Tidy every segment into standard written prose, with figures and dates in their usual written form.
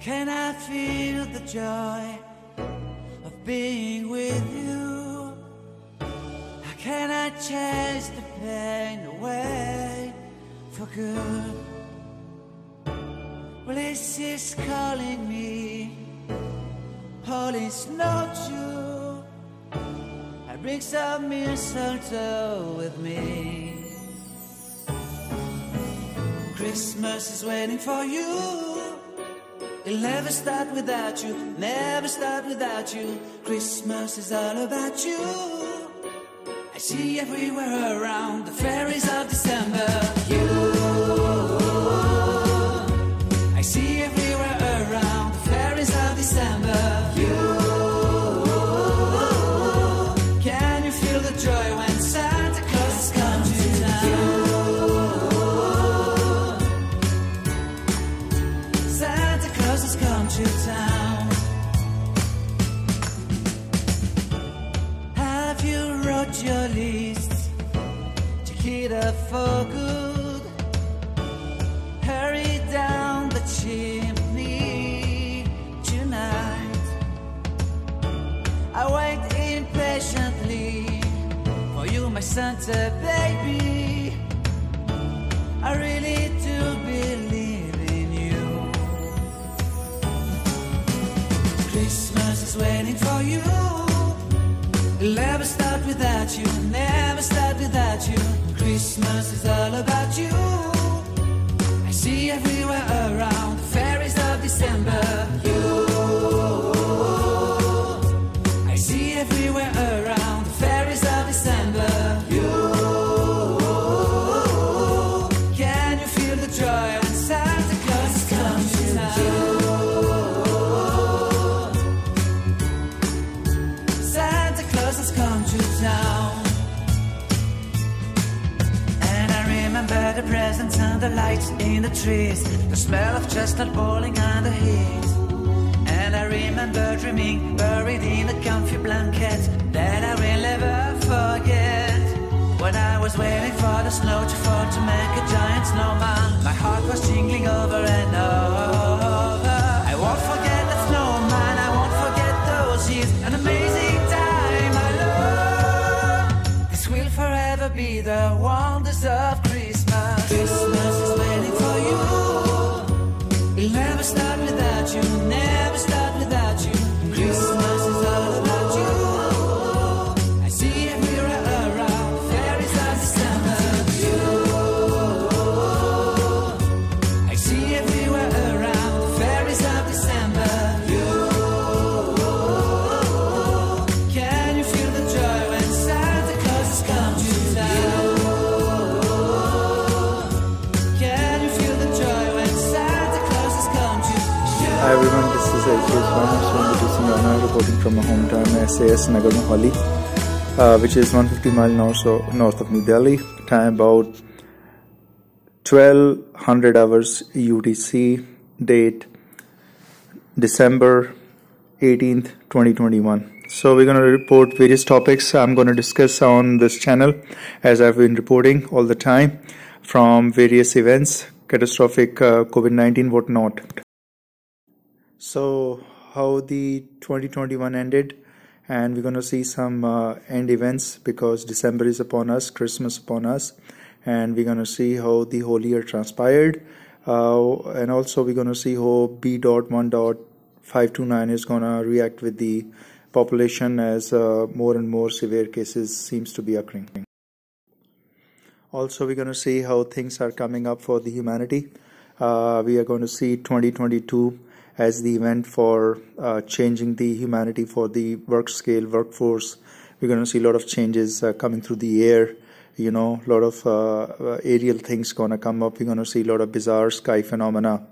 can I feel the joy of being with you? How can I chase the pain away for good? Well, this is calling me, all is not true. I bring some mistletoe with me. Christmas is waiting for you. It'll never start without you, never start without you. Christmas is all about you. I see everywhere around the fairies of December. You, I see everywhere around the fairies of December. You, can you feel the joy when Santa Claus comes to town? Santa Claus has come to town. Have you wrote your list to get up for good? Hurry down the chimney tonight. I wait impatiently for you, my Santa baby. I really do believe in you. Christmas is waiting for you. It'll never start without you, never start without you. Christmas is all about you. I see everywhere around the fairies of December. You, I see everywhere around the fairies of December. You, can you feel the joy when Santa Claus has come to town? Santa Claus has come to town. And I remember the presents and the lights in the trees, the smell of chestnut boiling on the heat. And I remember dreaming, buried in a comfy blanket that I will never forget. When I was waiting for the snow to fall to make a giant snowman, my heart was jingling over and over. I won't forget that snowman, I won't forget those years, an amazing time I love. This will forever be the wonders of Christmas. Christmas is waiting for you. It'll never start without you, never start without you. Christmas is all about you. I see everywhere around the fairies of December. You, I see everywhere around the fairies of December. You, can you feel the joy when Santa Claus has come to town? Can you feel the joy when Santa Claus has come to town? Hi everyone, this is sjsrana, Surinderjit Singh Rana, reporting from my hometown SAS Nagar Mohali, which is 150 miles north of New Delhi. Time about 1200 hours UTC. Date December 18th, 2021. So we're going to report various topics I'm going to discuss on this channel, as I've been reporting all the time, from various events, catastrophic, COVID-19, whatnot. So how the 2021 ended, and we're going to see some end events because December is upon us, Christmas upon us, and we're going to see how the whole year transpired, and also we're going to see how b.1.1.529 is going to react with the population as more and more severe cases seems to be occurring. Also we're going to see how things are coming up for the humanity. We are going to see 2022 as the event for changing the humanity for the work scale, workforce. We're going to see a lot of changes coming through the air, you know, a lot of aerial things going to come up. We're going to see a lot of bizarre sky phenomena,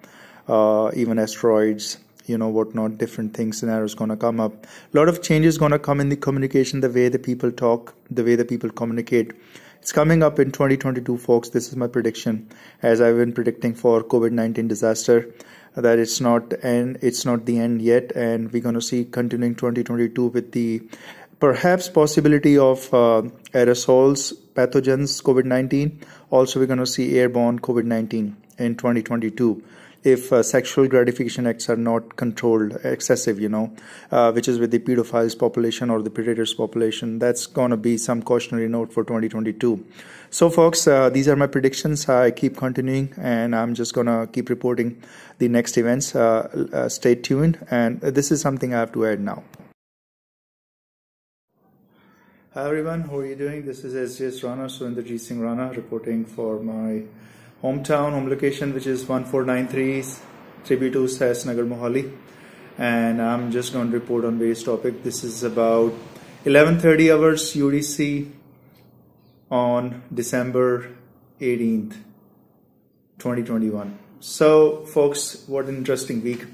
even asteroids, you know, whatnot, different things, scenarios going to come up. A lot of changes going to come in the communication, the way the people talk, the way the people communicate. It's coming up in 2022, folks. This is my prediction, as I've been predicting for COVID-19 disaster, that it's not the end yet, and we're going to see continuing 2022 with the perhaps possibility of aerosols, pathogens, COVID-19. Also, we're going to see airborne COVID-19 in 2022. if sexual gratification acts are not controlled, excessive, which is with the pedophiles population or the predators population. That's going to be some cautionary note for 2022. So folks, these are my predictions. I keep continuing, and I'm just going to keep reporting the next events. Stay tuned, and this is something I have to add now. Hi everyone, how are you doing? This is sjsrana, Surinderjit Singh Rana, reporting for my home location, which is 1493 tribute to SAS Nagar Mohali, and I'm just going to report on various topics. This is about 11:30 hours UTC on December 18th, 2021. So folks, what an interesting week.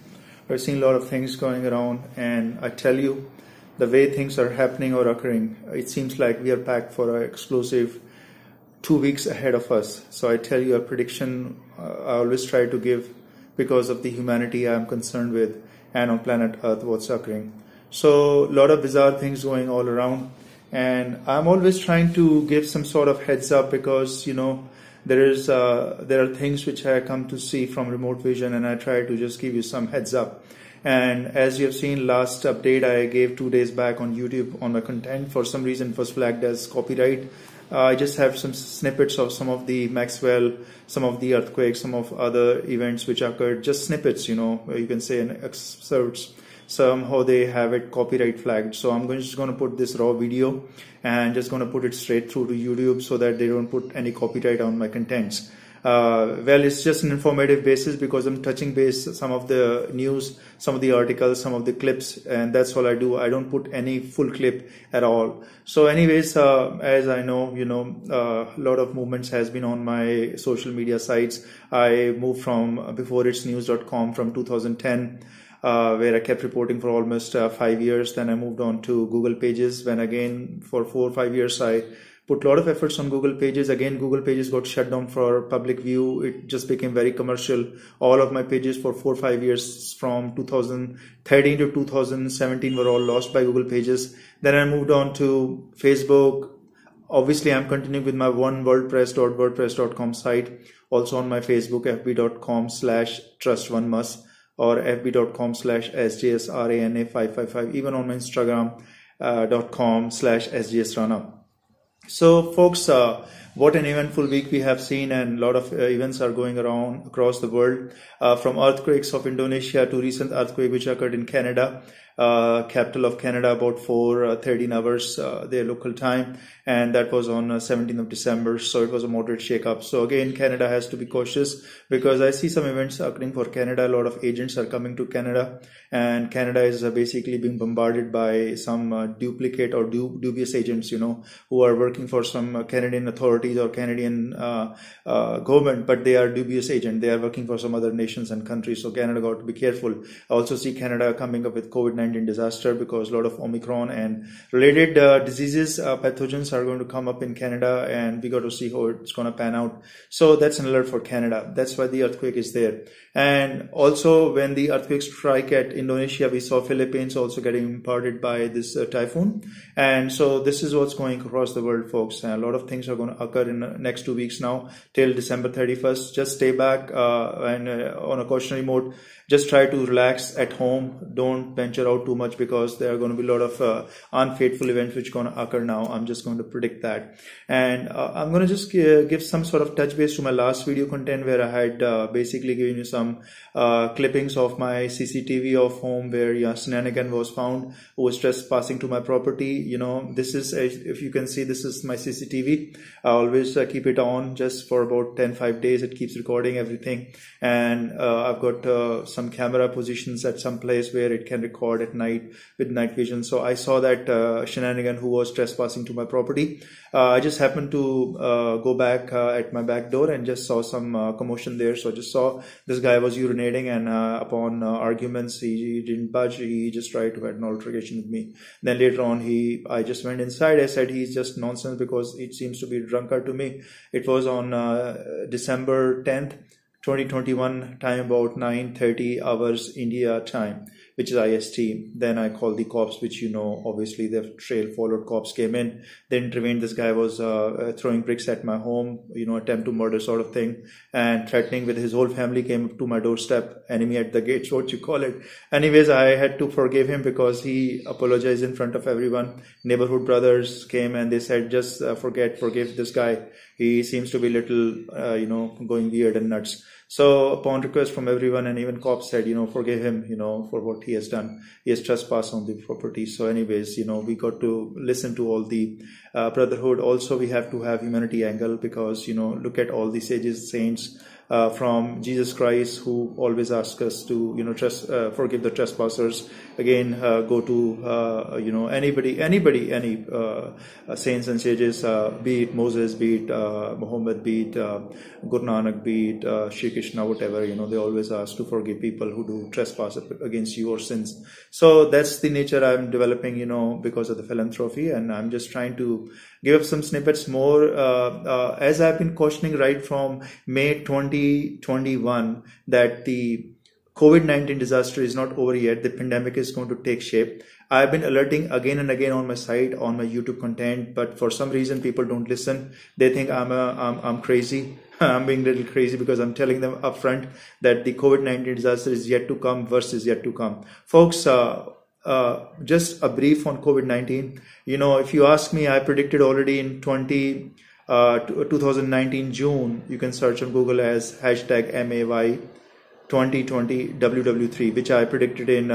We're seeing a lot of things going around, and I tell you, the way things are happening or occurring, it seems like we are packed for an explosive 2 weeks ahead of us. So I tell you, a prediction I always try to give because of the humanity I'm concerned with and on planet Earth what's occurring. So a lot of bizarre things going all around, and I'm always trying to give some sort of heads up because there are things which I come to see from remote vision, and I try to just give you some heads up. And as you have seen, last update I gave 2 days back on YouTube on my content, for some reason it was flagged as copyright. I just have some snippets of some of the Maxwell, some of the earthquakes, some of other events which occurred, just snippets, you can say, in excerpts. Somehow they have it copyright flagged. So I'm just going to put this raw video and just going to put it straight through to YouTube so that they don't put any copyright on my contents. Well, it's just an informative basis because I'm touching base some of the news, some of the articles, some of the clips, and that's all I do. I don't put any full clip at all. So anyways, as I know, a lot of movements has been on my social media sites. I moved from beforeitsnews.com from 2010, where I kept reporting for almost 5 years. Then I moved on to Google Pages, when again for 4 or 5 years I put a lot of efforts on Google Pages. Again, Google Pages got shut down for public view. It just became very commercial. All of my pages for 4 or 5 years from 2013 to 2017 were all lost by Google Pages. Then I moved on to Facebook. Obviously, I'm continuing with my onewordpress.wordpress.com site. Also on my Facebook, fb.com/trustonemust or fb.com/sjsrana555. Even on my Instagram.com/sjsrana. So folks, what an eventful week we have seen, and a lot of events are going around across the world, from earthquakes of Indonesia to recent earthquake which occurred in Canada, capital of Canada, about 13 hours their local time, and that was on 17th of December. So it was a moderate shake-up. So again, Canada has to be cautious because I see some events occurring for Canada. A lot of agents are coming to Canada, and Canada is basically being bombarded by some duplicate or dubious agents, who are working for some Canadian authorities or Canadian government, but they are dubious agents. They are working for some other nations and countries. So Canada got to be careful. I also see Canada coming up with COVID-19 disaster because a lot of omicron and related diseases, pathogens are going to come up in Canada, and we got to see how it's going to pan out. So that's an alert for Canada. That's why the earthquake is there. And also when the earthquake strike at Indonesia, we saw Philippines also getting impacted by this typhoon. And so this is what's going across the world, folks. And a lot of things are going to occur in the next 2 weeks now till December 31st. Just stay back and on a cautionary mode. Just try to relax at home. Don't venture out too much because there are going to be a lot of unfaithful events which are going to occur now. I'm just going to predict that. And I'm going to just give some sort of touch base to my last video content where I had basically given you some clippings of my CCTV of home where shenanigan was found, who was trespassing to my property. This is, if you can see, this is my CCTV. I always keep it on just for about 5 days. It keeps recording everything. And I've got some camera positions at some place where it can record at night with night vision. So I saw that shenanigan who was trespassing to my property. I just happened to go back at my back door and just saw some commotion there. So I just saw this guy was urinating, and upon arguments, he didn't budge. He just tried to have an altercation with me. Then later on, I just went inside. I said he's just nonsense because it seems to be a drunkard to me. It was on December 10th. 2021, time about 9:30 hours India time. which is IST. Then I called the cops, which, obviously the trail followed. Cops came in, they intervened. This guy was throwing bricks at my home, attempt to murder sort of thing, and threatening with his whole family came up to my doorstep, enemy at the gates, what you call it. Anyways, I had to forgive him because he apologized in front of everyone. Neighborhood brothers came and they said, just forgive this guy. He seems to be little, going weird and nuts. So upon request from everyone, and even cops said, forgive him, for what he has done. He has trespassed on the property. So anyways, we got to listen to all the brotherhood. Also, we have to have humanity angle because, look at all the sages, saints, from Jesus Christ, who always asks us to, forgive the trespassers. Again, go to, any saints and sages, be it Moses, be it Muhammad, be it Guru Nanak, be it Shri Krishna, whatever, they always ask to forgive people who do trespass against you or sins. So that's the nature I'm developing, because of the philanthropy, and I'm just trying to give up some snippets more, as I've been cautioning right from May 2021 that the COVID-19 disaster is not over yet. The pandemic is going to take shape. I've been alerting again and again on my site, on my YouTube content, but for some reason people don't listen. They think I'm crazy. I'm being a little crazy because I'm telling them upfront that the COVID-19 disaster is yet to come, worse is yet to come. Folks, just a brief on COVID-19. If you ask me, I predicted already in 2019 June, you can search on Google as hashtag MAY 2020 WW3, which I predicted in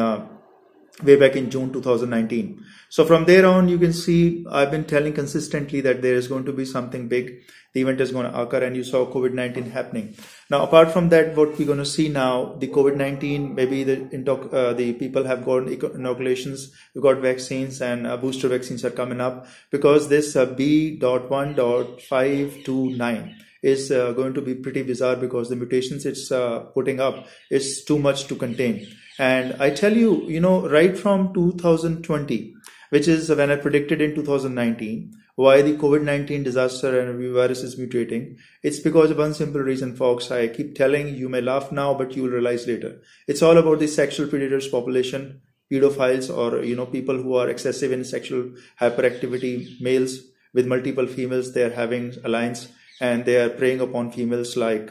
way back in June 2019. So from there on, you can see I've been telling consistently that there is going to be something big. The event is going to occur, and you saw COVID-19 happening. Now, apart from that, what we're going to see now, the COVID-19, maybe the people have got inoculations, we've got vaccines, and booster vaccines are coming up, because this b.1.1.529 is going to be pretty bizarre, because the mutations it's putting up is too much to contain. And I tell you, right from 2020, which is when I predicted in 2019, why the COVID-19 disaster and virus is mutating. It's because of one simple reason, folks. I keep telling you, may laugh now, but you will realize later. It's all about the sexual predators population, pedophiles, or people who are excessive in sexual hyperactivity, males with multiple females. They are having alliance, and they are preying upon females like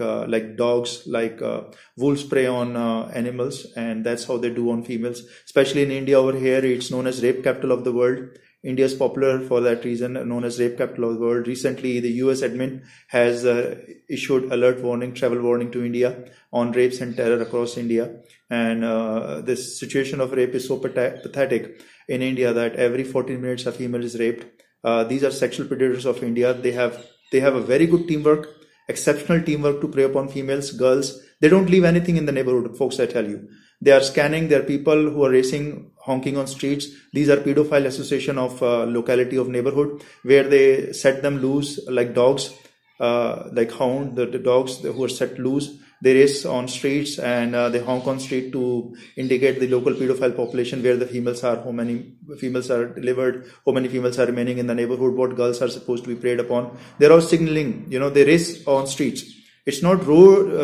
dogs, like wolves prey on animals, and that's how they do on females. Especially in India over here, it's known as rape capital of the world. India is popular for that reason, known as rape capital of the world. Recently, the US admin has issued alert warning, travel warning to India on rapes and terror across India. And this situation of rape is so pathetic in India that every 14 minutes a female is raped. These are sexual predators of India. They have a very good teamwork, exceptional teamwork to prey upon females, girls. They don't leave anything in the neighborhood, folks, I tell you. They are scanning. There are people who are racing, honking on streets. These are pedophile association of locality of neighborhood, where they set them loose like dogs, like hound, the dogs who are set loose. They race on streets, and they honk on street to indicate the local pedophile population, where the females are, how many females are delivered, how many females are remaining in the neighborhood, what girls are supposed to be preyed upon. They're all signaling, they race on streets. It's not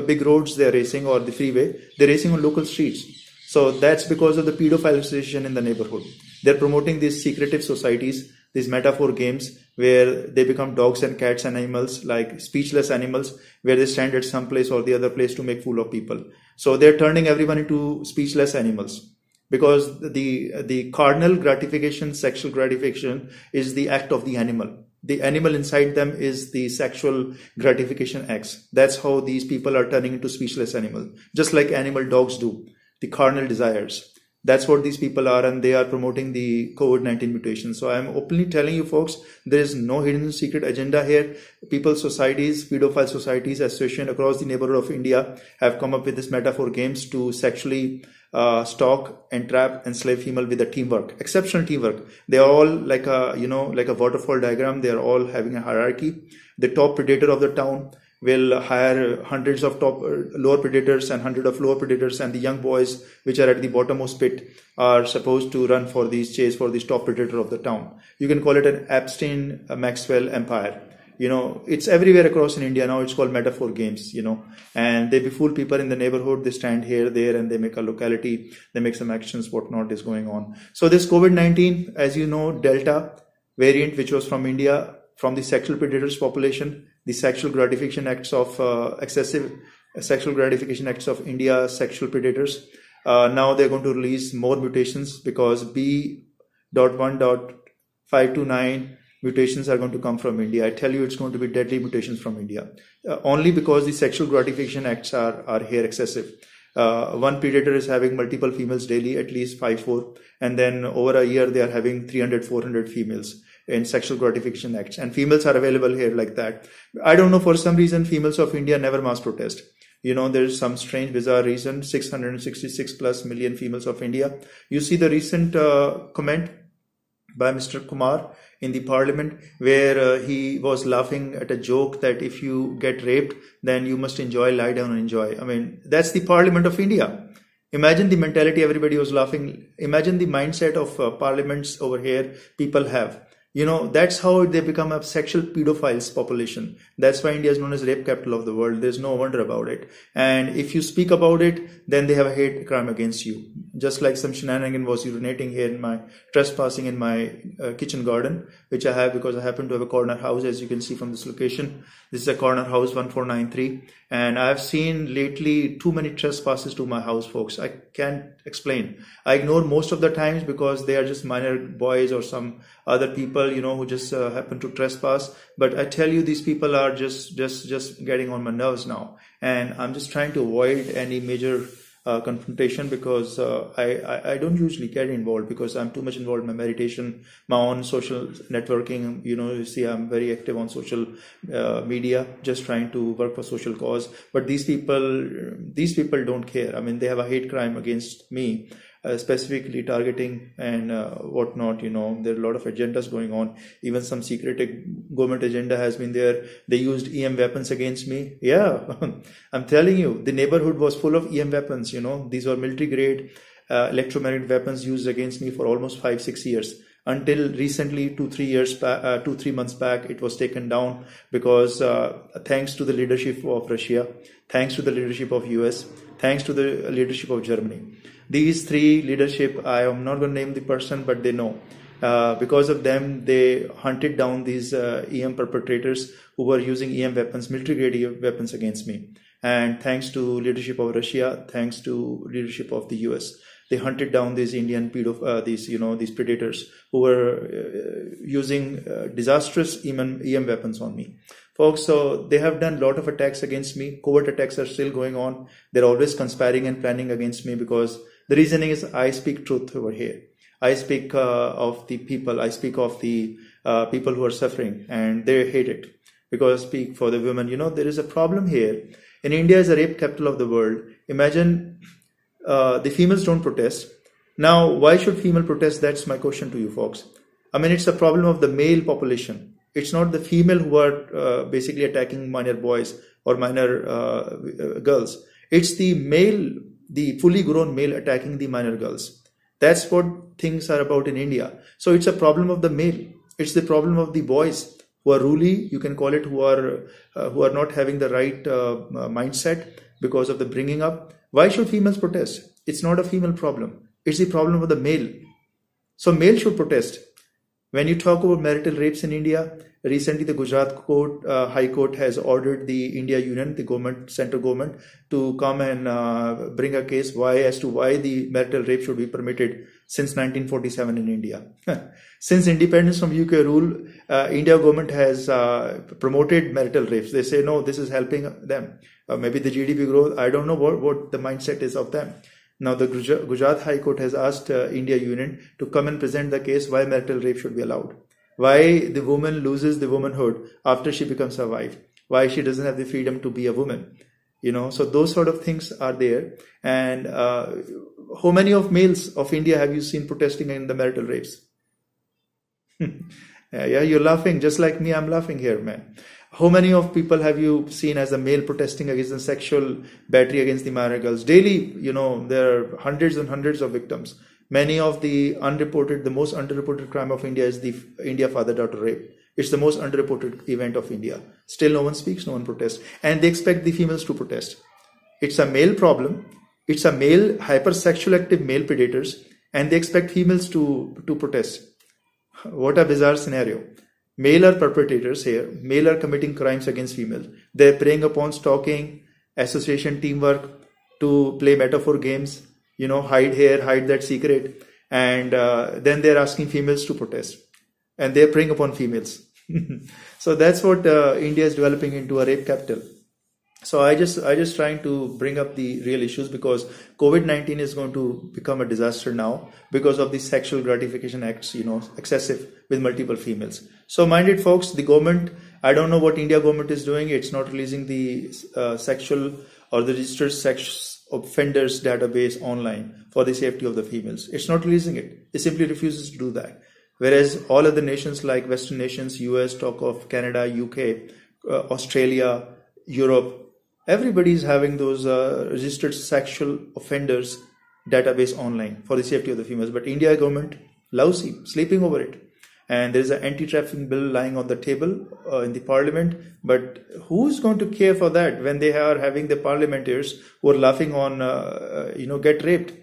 big roads they're racing or the freeway. They're racing on local streets. So that's because of the pedophile association in the neighborhood. They're promoting these secretive societies, these metaphor games, where they become dogs and cats and animals, like speechless animals, where they stand at some place or the other place to make fool of people. So they're turning everyone into speechless animals, because the carnal gratification, sexual gratification, is the act of the animal. The animal inside them is the sexual gratification acts. That's how these people are turning into speechless animals, just like animal dogs do, the carnal desires. That's what these people are, and they are promoting the COVID-19 mutation. So I'm openly telling you, folks, there is no hidden secret agenda here. People, societies, pedophile societies, association across the neighborhood of India have come up with this metaphor games to sexually stalk, entrap, enslave female with a teamwork, exceptional teamwork. They are all like a waterfall diagram. They are all having a hierarchy. The top predator of the town will hire hundreds of lower predators and hundreds of lower predators, and the young boys which are at the bottommost pit are supposed to run for these chase for this top predator of the town. You can call it an Epstein Maxwell empire. It's everywhere across in India now. It's called metaphor games, and they befool people in the neighborhood. They stand here, there, and they make a locality. They make some actions, whatnot is going on. So this COVID-19, as you know, Delta variant, which was from India, from the sexual predators population, the sexual gratification acts of excessive sexual gratification acts of India sexual predators. Now they're going to release more mutations because b.1.1.529 mutations are going to come from India. I tell you, it's going to be deadly mutations from India, only because the sexual gratification acts are here excessive. One predator is having multiple females daily, at least 5-4, and then over a year they are having 300-400 females in sexual gratification acts, and females are available here like that. I don't know, for some reason females of India never mass protest. There's some strange bizarre reason. 666 plus million females of India. You see the recent comment by Mr. Kumar in the parliament, where he was laughing at a joke that if you get raped, then you must lie down and enjoy. I mean, that's the parliament of India. Imagine the mentality, everybody was laughing. Imagine the mindset of parliaments over here people have. That's how they become a sexual pedophiles population. That's why India is known as rape capital of the world. There's no wonder about it. And if you speak about it, then they have a hate crime against you. Just like some shenanigan was urinating here in my, trespassing in my kitchen garden, which I have because I happen to have a corner house, as you can see from this location. This is a corner house 1493. And I've seen lately too many trespasses to my house, folks. I can't explain. I ignore most of the times because they are just minor boys or some other people, who just happen to trespass. But I tell you, these people are just getting on my nerves now. And I'm just trying to avoid any major confrontation because I don't usually get involved because I'm too much involved in my meditation, my own social networking. You see, I'm very active on social media, just trying to work for social cause. But these people don't care. I mean, they have a hate crime against me, specifically targeting and whatnot. There are a lot of agendas going on. Even some secret government agenda has been there. They used EM weapons against me. Yeah, I'm telling you, the neighborhood was full of EM weapons. These were military grade electromagnetic weapons used against me for almost 5-6 years. Until recently, 2-3 months back, it was taken down because thanks to the leadership of Russia, thanks to the leadership of US, thanks to the leadership of Germany. These three leadership, I am not going to name the person, but they know. Because of them, they hunted down these EM perpetrators who were using EM weapons, military grade weapons against me. And thanks to leadership of Russia, thanks to leadership of the US, they hunted down these Indian these predators who were using disastrous EM weapons on me. Folks, so they have done a lot of attacks against me. Covert attacks are still going on. They're always conspiring and planning against me because the reasoning is I speak truth over here. I speak of the people. I speak of the people who are suffering, and they hate it because I speak for the women. There is a problem here. In India is a rape capital of the world. Imagine the females don't protest. Now, why should female protest? That's my question to you, folks. I mean, it's a problem of the male population. It's not the female who are basically attacking minor boys or minor girls. It's the male, the fully grown male attacking the minor girls. That's what things are about in India. So it's a problem of the male. It's the problem of the boys who are ruly, you can call it, who are not having the right mindset because of the bringing up. Why should females protest? It's not a female problem. It's the problem of the male. So male should protest. When you talk about marital rapes in India, recently the Gujarat High Court has ordered the India Union, the government, central government, to come and bring a case as to why the marital rape should be permitted since 1947 in India. Since independence from UK rule, India government has promoted marital rapes. They say, no, this is helping them. Maybe the GDP growth, I don't know what the mindset is of them. Now the Gujarat High Court has asked India Union to come and present the case why marital rape should be allowed. Why the woman loses the womanhood after she becomes a wife. Why she doesn't have the freedom to be a woman. So those sort of things are there. And how many of males of India have you seen protesting in the marital rapes? Yeah, you're laughing. Just like me, I'm laughing here, man. How many of people have you seen as a male protesting against the sexual battery against the minor girls? Daily, there are hundreds and hundreds of victims. Many of the most underreported crime of India is the India father-daughter rape. It's the most underreported event of India. Still no one speaks, no one protests. And they expect the females to protest. It's a male problem. It's a male, hypersexual active male predators. And they expect females to protest. What a bizarre scenario. Male are perpetrators here. Male are committing crimes against females. They're preying upon stalking, association, teamwork, to play metaphor games, hide here, hide that secret. And then they're asking females to protest. And they're preying upon females. So that's what India is developing into, a rape capital. So I just trying to bring up the real issues, because COVID-19 is going to become a disaster now because of the sexual gratification acts, excessive with multiple females. So mind it, folks, the government, I don't know what India government is doing. It's not releasing the sexual or the registered sex offenders database online for the safety of the females. It's not releasing it. It simply refuses to do that. Whereas all other nations like Western nations, US, talk of Canada, UK, Australia, Europe, everybody is having those registered sexual offenders database online for the safety of the females. But India government, lousy, sleeping over it. And there is an anti-trafficking bill lying on the table in the parliament. But who's going to care for that when they are having the parliamentarians who are laughing on, get raped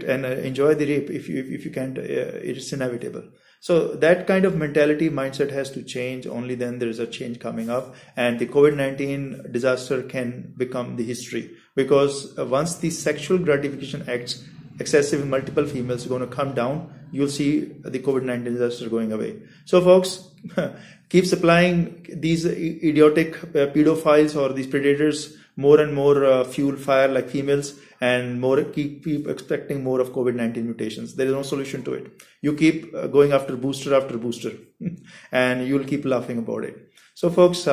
and enjoy the rape if you can't, it's inevitable. So that kind of mentality, mindset has to change. Only then there is a change coming up, and the COVID-19 disaster can become the history, because once the sexual gratification acts excessive in multiple females are going to come down, you'll see the COVID-19 disaster going away. So folks, keep supplying these idiotic pedophiles or these predators more and more fuel fire like females, and keep expecting more of COVID-19 mutations. There is no solution to it. You keep going after booster, and you'll keep laughing about it. So folks,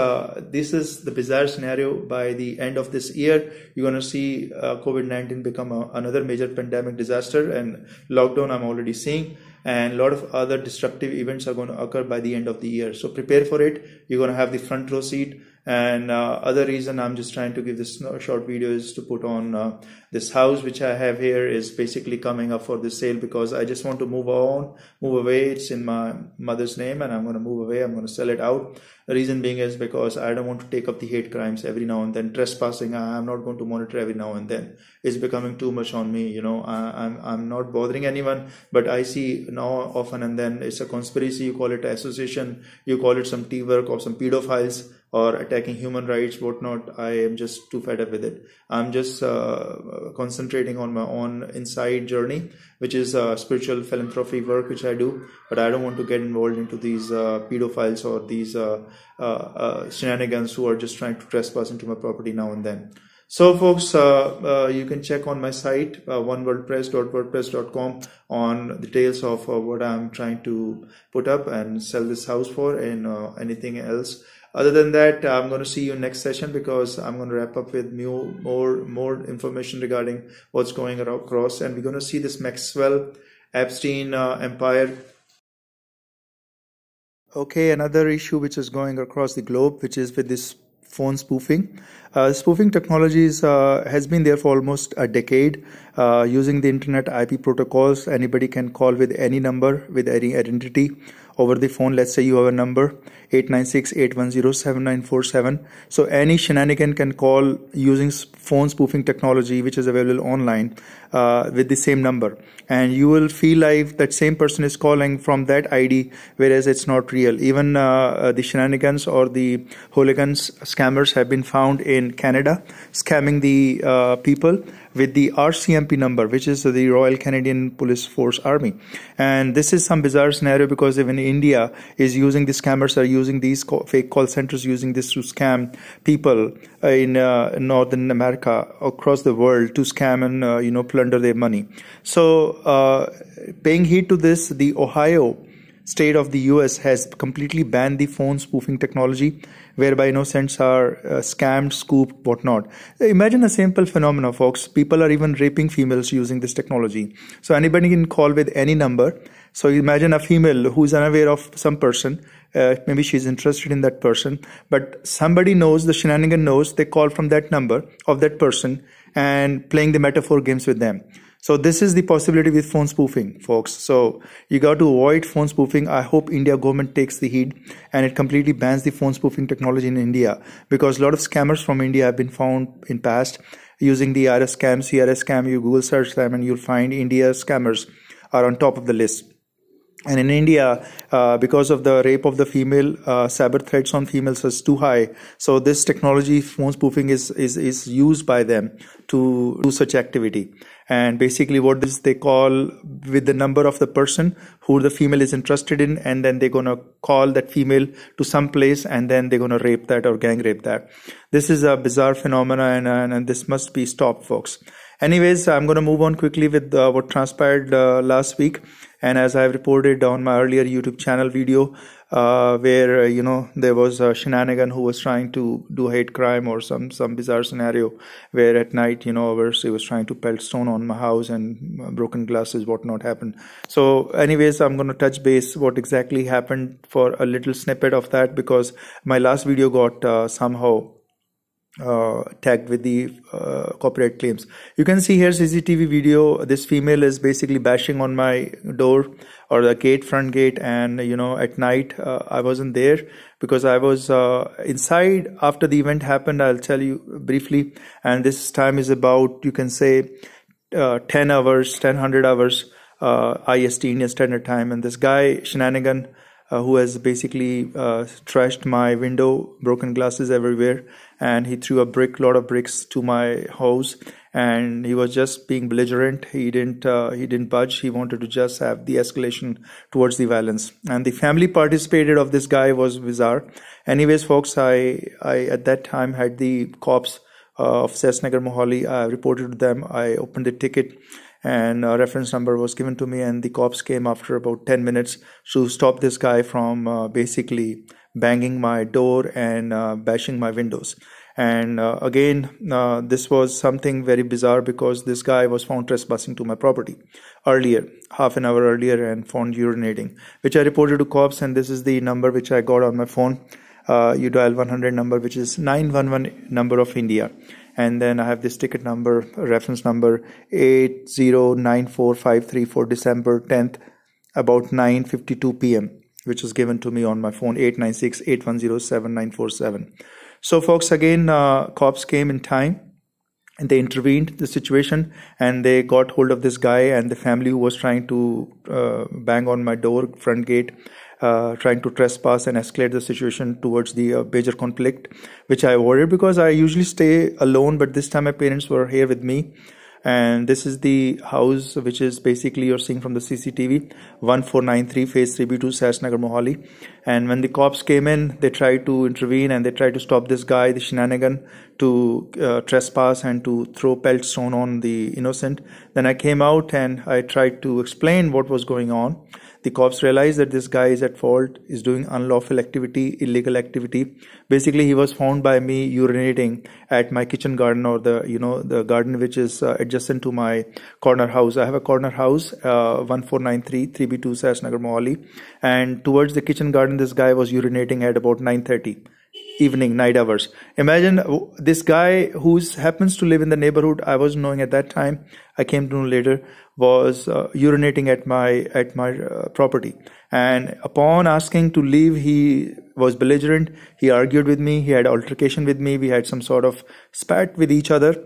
this is the bizarre scenario. By the end of this year, you're going to see COVID-19 become another major pandemic disaster, and lockdown I'm already seeing, and a lot of other disruptive events are going to occur by the end of the year. So prepare for it. You're going to have the front row seat. And other reason I'm just trying to give this short video is to put on this house which I have here is basically coming up for the sale, because I just want to move away. It's in my mother's name, and I'm going to move away. I'm going to sell it out. The reason being is because I don't want to take up the hate crimes every now and then. Trespassing, I'm not going to monitor every now and then. It's becoming too much on me. I'm not bothering anyone, but I see now often and then it's a conspiracy. You call it an association, you call it some teamwork or some pedophiles or attacking human rights, whatnot. I am just too fed up with it. I'm just concentrating on my own inside journey, which is spiritual philanthropy work, which I do. But I don't want to get involved into these pedophiles or these shenanigans who are just trying to trespass into my property now and then. So folks, you can check on my site, onewordpress.wordpress.com, on details of what I'm trying to put up and sell this house for, and anything else. Other than that, I'm going to see you next session, because I'm going to wrap up with more information regarding what's going across, and we're going to see this Maxwell Epstein empire. Okay, another issue which is going across the globe, which is with this phone spoofing. Spoofing technologies has been there for almost a decade. Using the internet IP protocols, anybody can call with any number, with any identity over the phone. Let's say you have a number 896-810-7947. So any shenanigan can call using phone spoofing technology, which is available online, with the same number, and you will feel like that same person is calling from that ID, whereas it's not real. Even the shenanigans or the hooligans, scammers have been found in Canada scamming the people with the RCMP number, which is the Royal Canadian Police Force Army. And this is some bizarre scenario, because even India is using, the scammers are using these fake call centers, using this to scam people in Northern America, across the world, to scam and plunder their money. So paying heed to this, the Ohio state of the US has completely banned the phone spoofing technology, whereby innocents are scammed, scooped, whatnot. Imagine a simple phenomenon, folks. People are even raping females using this technology. So anybody can call with any number. So imagine a female who's unaware of some person. Maybe she's interested in that person, but somebody knows, the shenanigan knows, they call from that number of that person and playing the metaphor games with them. So this is the possibility with phone spoofing, folks. So you got to avoid phone spoofing. I hope India government takes the heed and it completely bans the phone spoofing technology in India, because a lot of scammers from India have been found in past using the RS scam, CRS scam. You Google search them and you'll find India scammers are on top of the list. And in India, because of the rape of the female, cyber threats on females is too high. So this technology, phone spoofing, is used by them to do such activity. And basically what this they call with the number of the person who the female is interested in, and then they're going to call that female to some place, and then they're going to rape that or gang rape that. This is a bizarre phenomenon, and this must be stopped, folks. Anyways, I'm going to move on quickly with what transpired last week. And as I've reported on my earlier YouTube channel video, where there was a shenanigan who was trying to do hate crime or some bizarre scenario where at night, he was trying to pelt stone on my house and broken glasses, whatnot happened. So anyways, I'm going to touch base what exactly happened for a little snippet of that, because my last video got somehow tagged with the copyright claims. You can see here CCTV video. This female is basically bashing on my door or the gate, front gate, and at night I wasn't there because I was inside after the event happened. I'll tell you briefly, and this time is about, you can say, 10 hours, 1000 hours IST, Indian Standard Time. And this guy shenanigan who has basically trashed my window, broken glasses everywhere, and he threw a lot of bricks to my house, and he was just being belligerent. He didn't budge. He wanted to just have the escalation towards the violence, and the family participated of this guy was bizarre. Anyways, folks, I at that time had the cops of SAS Nagar Mohali. I reported to them. I opened the ticket, and a reference number was given to me, and the cops came after about 10 minutes to stop this guy from basically banging my door and bashing my windows. And again, this was something very bizarre, because this guy was found trespassing to my property earlier, half an hour earlier, and found urinating, which I reported to cops. And this is the number which I got on my phone. You dial 100 number, which is 911 number of India. And then I have this ticket number, reference number 8094534 for December 10th, about 9:52 p.m., which was given to me on my phone, 89681079747. So folks, again, cops came in time, and they intervened the situation, and they got hold of this guy and the family who was trying to bang on my door, front gate, trying to trespass and escalate the situation towards the major conflict, which I avoided because I usually stay alone, but this time my parents were here with me. And this is the house, which is basically you're seeing from the CCTV, 1493 phase 3B2 SAS Nagar Mohali. And when the cops came in, they tried to intervene and they tried to stop this guy, the shenanigan, to trespass and to throw pelt stone on the innocent. Then I came out and I tried to explain what was going on. The cops realized that this guy is at fault, is doing unlawful activity, illegal activity. Basically, he was found by me urinating at my kitchen garden, or the garden which is adjacent to my corner house. I have a corner house, 1493 3B2 SAS Nagar Mohali, and towards the kitchen garden, this guy was urinating at about 9:30. Evening, night hours. Imagine this guy who happens to live in the neighborhood. I wasn't knowing at that time. I came to know later, was urinating at my property. And upon asking to leave, he was belligerent. He argued with me. He had altercation with me. We had some sort of spat with each other.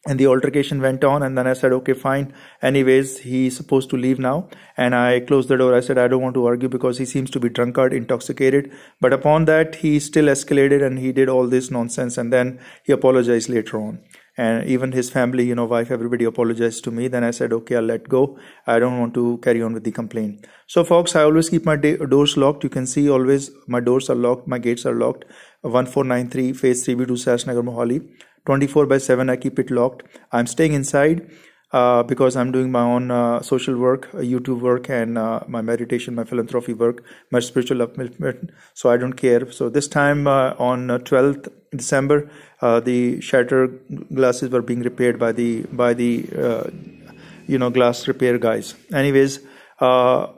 And the altercation went on, and then I said, okay, fine. Anyways, he's supposed to leave now. And I closed the door. I said, I don't want to argue because he seems to be drunkard, intoxicated. But upon that, he still escalated and he did all this nonsense. And then he apologized later on. And even his family, wife, everybody apologized to me. Then I said, okay, I'll let go. I don't want to carry on with the complaint. So folks, I always keep my doors locked. You can see always my doors are locked. My gates are locked. 1493 phase 3B2 SAS Nagar Mohali. 24/7, I keep it locked. I'm staying inside because I'm doing my own social work, YouTube work, and my meditation, my philanthropy work, my spiritual upliftment. So I don't care. So this time on 12th December, the shattered glasses were being repaired by the glass repair guys. Anyways,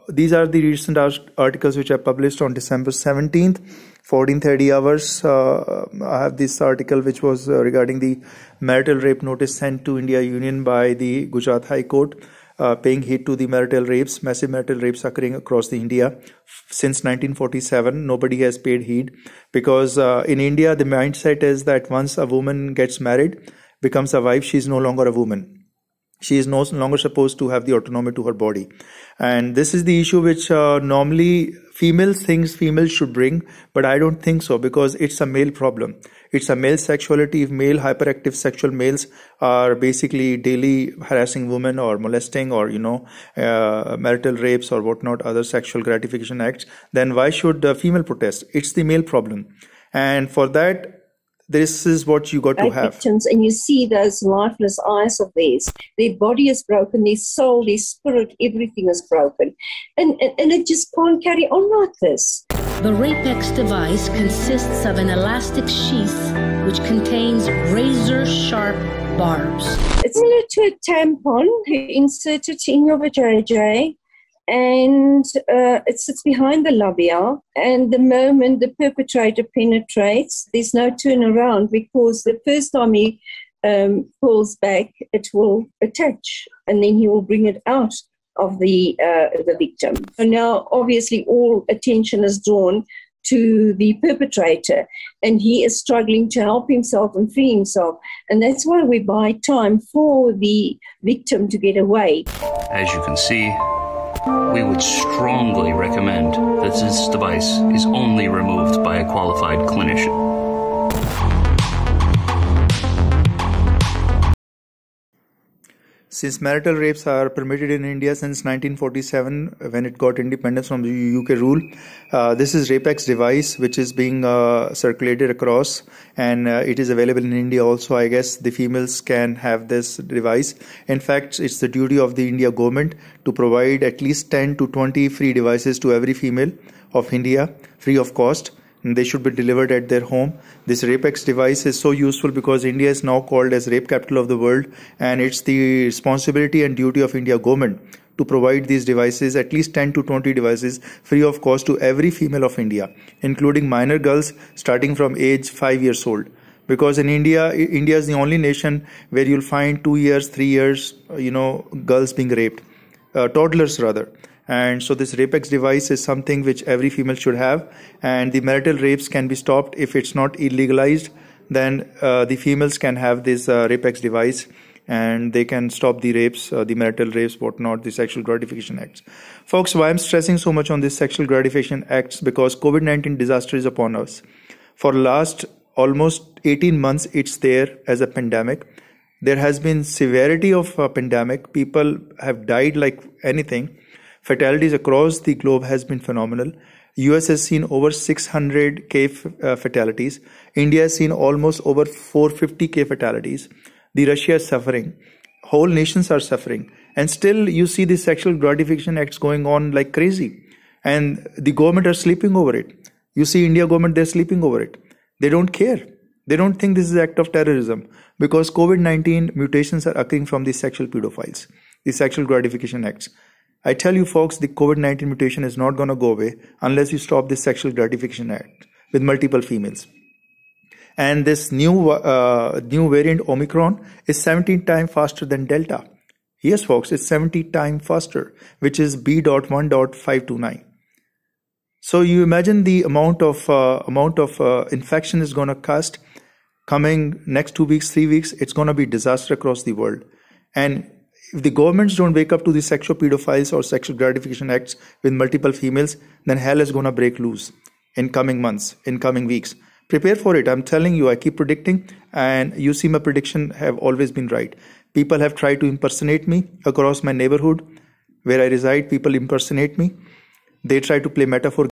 these are the recent articles which I published on December 17th. 14:30 hours. I have this article which was regarding the marital rape notice sent to India Union by the Gujarat High Court, paying heed to the marital rapes, massive marital rapes occurring across the India. Since 1947, nobody has paid heed, because in India, the mindset is that once a woman gets married, becomes a wife, she is no longer a woman. She is no longer supposed to have the autonomy to her body. And this is the issue which normally females thinks females should bring, but I don't think so, because it's a male problem. It's a male sexuality. If male hyperactive sexual males are basically daily harassing women or molesting or, marital rapes or whatnot, other sexual gratification acts, then why should female protest? It's the male problem. And for that, this is what you got to have. Victims, and you see those lifeless eyes of theirs. Their body is broken, their soul, their spirit, everything is broken. And it just can't carry on like this. The Rapex device consists of an elastic sheath which contains razor-sharp barbs. It's similar to a tampon. You insert it in your vajayjay, and it sits behind the labia, and the moment the perpetrator penetrates, there's no turnaround, because the first time he pulls back, it will attach, and then he will bring it out of the victim. So now, obviously, all attention is drawn to the perpetrator, and he is struggling to help himself and free himself, and that's why we buy time for the victim to get away. As you can see, we would strongly recommend that this device is only removed by a qualified clinician. Since marital rapes are permitted in India since 1947, when it got independence from the UK rule, this is Rapex device which is being circulated across, and it is available in India also. I guess the females can have this device. In fact, it's the duty of the India government to provide at least 10 to 20 free devices to every female of India, free of cost. And they should be delivered at their home. This Rapex device is so useful because India is now called as rape capital of the world, and it's the responsibility and duty of India government to provide these devices, at least 10 to 20 devices, free of cost to every female of India, including minor girls starting from age 5 years old. Because in India is the only nation where you'll find 2 years, 3 years, girls being raped, toddlers rather. And so this Rapex device is something which every female should have, and the marital rapes can be stopped if it's not illegalized. Then the females can have this Rapex device, and they can stop the rapes, the marital rapes, whatnot, the sexual gratification acts. Folks, why I'm stressing so much on this sexual gratification acts, because COVID-19 disaster is upon us. For last almost 18 months, it's there as a pandemic. There has been severity of a pandemic. People have died like anything. Fatalities across the globe has been phenomenal. US has seen over 600k fatalities. India has seen almost over 450k fatalities. The Russia is suffering. Whole nations are suffering. And still you see the sexual gratification acts going on like crazy. And the government are sleeping over it. You see India government, they're sleeping over it. They don't care. They don't think this is an act of terrorism, because COVID-19 mutations are occurring from the sexual pedophiles, the sexual gratification acts. I tell you folks, the COVID-19 mutation is not going to go away unless you stop this sexual gratification act with multiple females. And this new variant Omicron is 17 times faster than Delta. Yes, folks, it's 70 times faster, which is b.1.1.529. So you imagine the amount of infection is going to cost coming next 2 weeks, 3 weeks. It's going to be disaster across the world. And if the governments don't wake up to the sexual pedophiles or sexual gratification acts with multiple females, then hell is going to break loose in coming months, in coming weeks. Prepare for it. I'm telling you, I keep predicting, and you see my prediction have always been right. People have tried to impersonate me across my neighborhood where I reside. People impersonate me. They try to play metaphor